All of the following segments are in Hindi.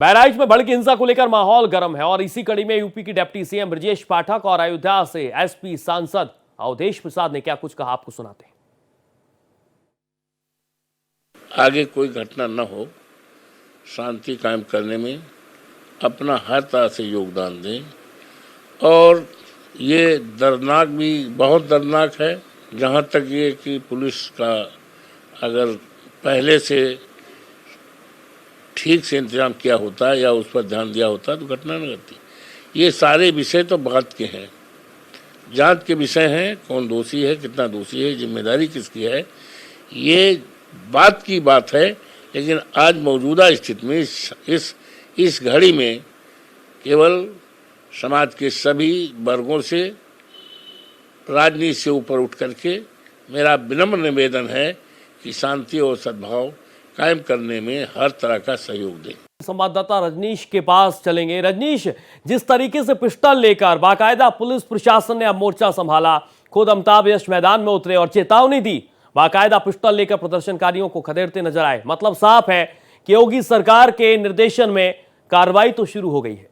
बहराइच में भड़की हिंसा को लेकर माहौल गर्म है और इसी कड़ी में यूपी की डिप्टी सीएम ब्रजेश पाठक और अयोध्या से एसपी सांसद अवधेश प्रसाद ने क्या कुछ कहा, आपको सुनाते हैं। आगे कोई घटना न हो, शांति कायम करने में अपना हर तरह से योगदान दें। और ये दर्दनाक भी बहुत दर्दनाक है, जहाँ तक ये कि पुलिस का अगर पहले से ठीक से इंतजाम किया होता है या उस पर ध्यान दिया होता तो घटना न घटती। ये सारे विषय तो बात के हैं, जांच के विषय हैं। कौन दोषी है, कितना दोषी है, जिम्मेदारी किसकी है, ये बात की बात है। लेकिन आज मौजूदा स्थिति में इस घड़ी में केवल समाज के सभी वर्गों से, राजनीति से ऊपर उठ करके मेरा विनम्र निवेदन है कि शांति और सद्भाव कायम करने में हर तरह का सहयोग दें। संवाददाता रजनीश के पास चलेंगे। रजनीश, जिस तरीके से पिस्टल लेकर बाकायदा पुलिस प्रशासन ने अब मोर्चा संभाला, खुद अमिताभ यश मैदान में उतरे और चेतावनी दी, बाकायदा पिस्टल लेकर प्रदर्शनकारियों को खदेड़ते नजर आए। मतलब साफ है कि योगी सरकार के निर्देशन में कार्रवाई तो शुरू हो गई है।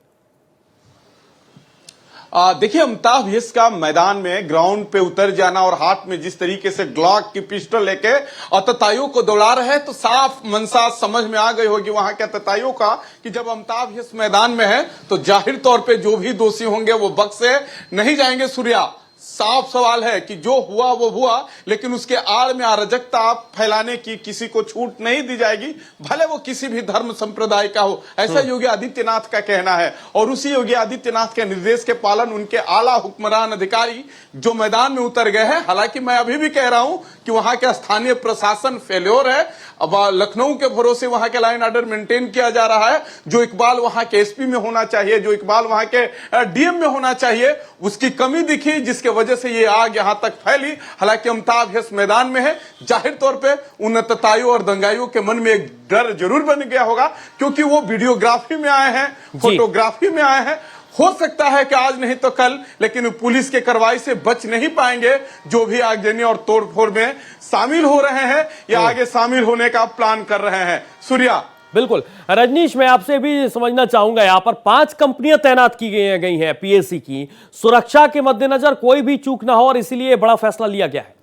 देखिए, अमिताभ यश का मैदान में ग्राउंड पे उतर जाना और हाथ में जिस तरीके से ग्लॉक की पिस्टल लेके अतताइयों को दौड़ा रहे हैं, तो साफ मनसा समझ में आ गई होगी वहां के अतताइयों का कि जब अमिताभ यश मैदान में है तो जाहिर तौर पे जो भी दोषी होंगे वो बख्शे नहीं जाएंगे। सूर्या, साफ सवाल है कि जो हुआ वो हुआ, लेकिन उसके आड़ में अराजकता फैलाने की किसी को छूट नहीं दी जाएगी, भले वो किसी भी धर्म संप्रदाय का हो, ऐसा योगी आदित्यनाथ का कहना है। और उसी योगी आदित्यनाथ के निर्देश के पालन उनके आला हुक्मरान अधिकारी जो मैदान में उतर गए हैं। हालांकि मैं अभी भी कह रहा हूं कि वहां का स्थानीय प्रशासन फेल्योर है। अब लखनऊ के भरोसे वहां के लाइन ऑर्डर मेंटेन किया जा रहा है। जो इकबाल वहां के एसपी में होना चाहिए, जो इकबाल वहां के डीएम में होना चाहिए, उसकी कमी दिखी, जिसके वजह से ये आग यहां तक फैली। हालांकि अमिताभ यश मैदान में है, जाहिर तौर पे उन तताइयों और दंगाइयों के मन में एक डर जरूर बन गया होगा, क्योंकि वो वीडियोग्राफी में आए हैं, फोटोग्राफी में आए हैं। हो सकता है कि आज नहीं तो कल, लेकिन पुलिस के कार्रवाई से बच नहीं पाएंगे जो भी आगजनी और तोड़फोड़ में शामिल हो रहे हैं या आगे शामिल होने का प्लान कर रहे हैं। सूर्या, बिल्कुल। रजनीश, मैं आपसे भी समझना चाहूंगा, यहां पर 5 कंपनियां तैनात की गई हैं पीएसी की, सुरक्षा के मद्देनजर कोई भी चूक ना हो और इसीलिए बड़ा फैसला लिया गया है।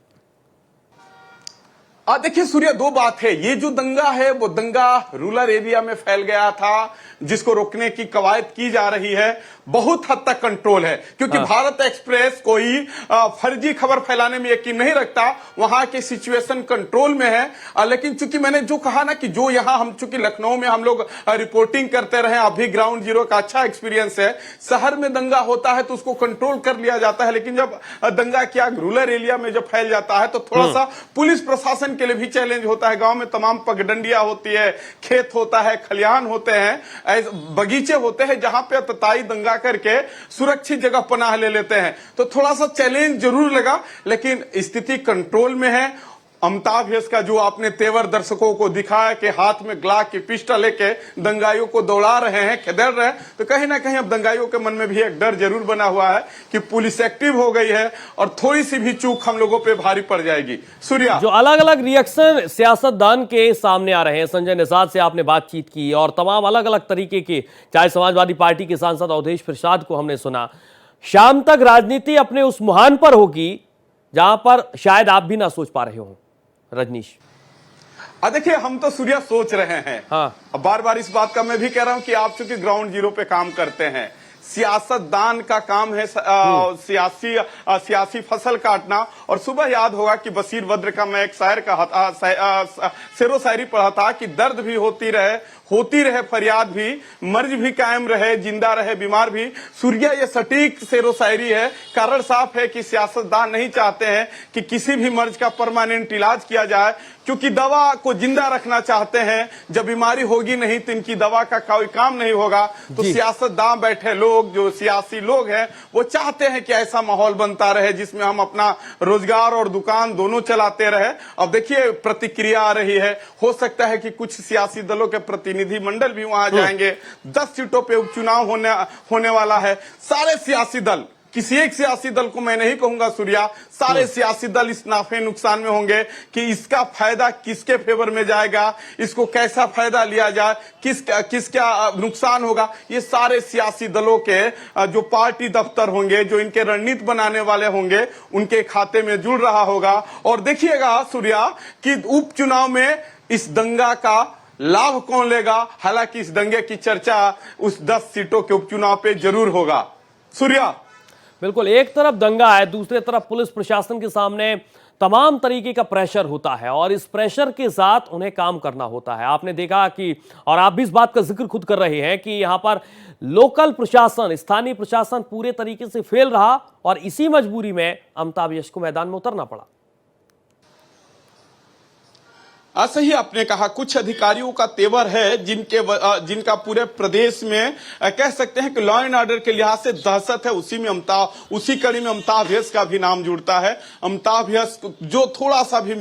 देखिए सूर्य, दो बात है। ये जो दंगा है वो दंगा रूरल एरिया में फैल गया था, जिसको रोकने की कवायद की जा रही है। बहुत हद तक कंट्रोल है, क्योंकि भारत एक्सप्रेस कोई फर्जी खबर फैलाने में यकीन नहीं रखता। वहां की सिचुएशन कंट्रोल में है। लेकिन चूंकि मैंने जो कहा ना कि जो यहां हम चूंकि लखनऊ में हम लोग रिपोर्टिंग करते रहे, अभी ग्राउंड जीरो का अच्छा एक्सपीरियंस है। शहर में दंगा होता है तो उसको कंट्रोल कर लिया जाता है, लेकिन जब दंगा की आग रूरल एरिया में जब फैल जाता है तो थोड़ा सा पुलिस प्रशासन के लिए भी चैलेंज होता है। गांव में तमाम पगडंडियां होती है, खेत होता है, खलिहान होते हैं, बगीचे होते हैं, जहां पे तताई दंगा करके सुरक्षित जगह पनाह ले लेते हैं। तो थोड़ा सा चैलेंज जरूर लगा, लेकिन स्थिति कंट्रोल में है। अमिताभ यश का जो आपने तेवर दर्शकों को दिखाया कि हाथ में ग्लाक की पिस्टल लेके दंगाइयों को दौड़ा रहे हैं, खदेड़ रहे हैं, तो कहीं ना कहीं अब दंगाइयों के मन में भी एक डर जरूर बना हुआ है कि पुलिस एक्टिव हो गई है और थोड़ी सी भी चूक हम लोगों पे भारी पड़ जाएगी। सूर्या, जो अलग अलग रिएक्शन सियासतदान के सामने आ रहे हैं, संजय निषाद से आपने बातचीत की और तमाम अलग अलग तरीके के, चाहे समाजवादी पार्टी के सांसद अवधेश प्रसाद को हमने सुना। शाम तक राजनीति अपने उस मुहान पर होगी जहां पर शायद आप भी ना सोच पा रहे हो। रजनीश, देखिए, हम तो सूर्या सोच रहे हैं। हाँ, बार बार इस बात का मैं भी कह रहा हूं कि आप चूंकि ग्राउंड जीरो पे काम करते हैं, सियासतदान का काम है सियासी फसल काटना। और सुबह याद होगा कि बशीर बद्र का मैं एक शायर का शेरो शायरी पढ़ा था कि दर्द भी होती रहे फरियाद भी, मर्ज भी कायम रहे, जिंदा रहे बीमार भी। सूर्या, ये सटीक शेरो शायरी है। कारण साफ है कि सियासतदान नहीं चाहते हैं कि किसी भी मर्ज का परमानेंट इलाज किया जाए, क्योंकि दवा को जिंदा रखना चाहते हैं। जब बीमारी होगी नहीं तो इनकी दवा का कोई काम नहीं होगा। तो सियासतदान बैठे लोग, जो सियासी लोग हैं, वो चाहते हैं कि ऐसा माहौल बनता रहे जिसमें हम अपना रोजगार और दुकान दोनों चलाते रहे। अब देखिए, प्रतिक्रिया आ रही है। हो सकता है कि कुछ सियासी दलों के प्रतिनिधि मंडल भी वहां जाएंगे। 10 सीटों पे उपचुनाव होने वाला है। सारे सियासी दल किसी एक सियासी दल को मैं नहीं कहूंगा सूर्या, सारे सियासी दल इस नाफे नुकसान में होंगे कि इसका फायदा किसके फेवर में जाएगा, इसको कैसा फायदा लिया जाए, किसका नुकसान होगा। ये सारे सियासी दलों के जो पार्टी दफ्तर होंगे, जो इनके रणनीति बनाने वाले होंगे, उनके खाते में जुड़ रहा होगा। और देखिएगा सूर्या कि उपचुनाव में इस दंगा का लाभ कौन लेगा। हालांकि इस दंगे की चर्चा उस 10 सीटों के उपचुनाव पे जरूर होगा। सूर्या, बिल्कुल, एक तरफ दंगा है, दूसरी तरफ पुलिस प्रशासन के सामने तमाम तरीके का प्रेशर होता है और इस प्रेशर के साथ उन्हें काम करना होता है। आपने देखा कि, और आप भी इस बात का जिक्र खुद कर रहे हैं कि यहां पर लोकल प्रशासन, स्थानीय प्रशासन पूरे तरीके से फेल रहा और इसी मजबूरी में अमिताभ यश को मैदान में उतरना पड़ा। सही आपने कहा, कुछ अधिकारियों का तेवर है जिनका पूरे प्रदेश में कह सकते हैं कि लॉ एंड ऑर्डर के लिहाज से दहशत है। उसी कड़ी में अमिताभ यश का भी नाम जुड़ता है। अमिताभ यश जो थोड़ा सा भी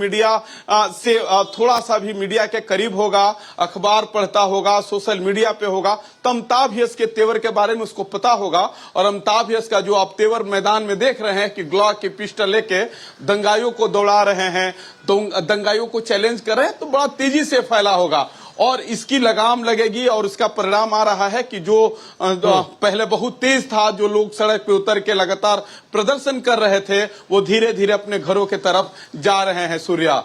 मीडिया के करीब होगा, अखबार पढ़ता होगा, सोशल मीडिया पे होगा, तो अमिताभ यश के तेवर के बारे में उसको पता होगा। और अमिताभ यश का जो आप तेवर मैदान में देख रहे हैं कि ग्लॉक की पिस्टल लेके दंगाइयों को दौड़ा रहे हैं, दंगाइयों को चैलेंज कर रहे हैं, तो बड़ा तेजी से फैला होगा और इसकी लगाम लगेगी। और इसका परिणाम आ रहा है कि जो पहले बहुत तेज था, जो लोग सड़क पे उतर के लगातार प्रदर्शन कर रहे थे, वो धीरे धीरे अपने घरों के तरफ जा रहे हैं। सूर्या,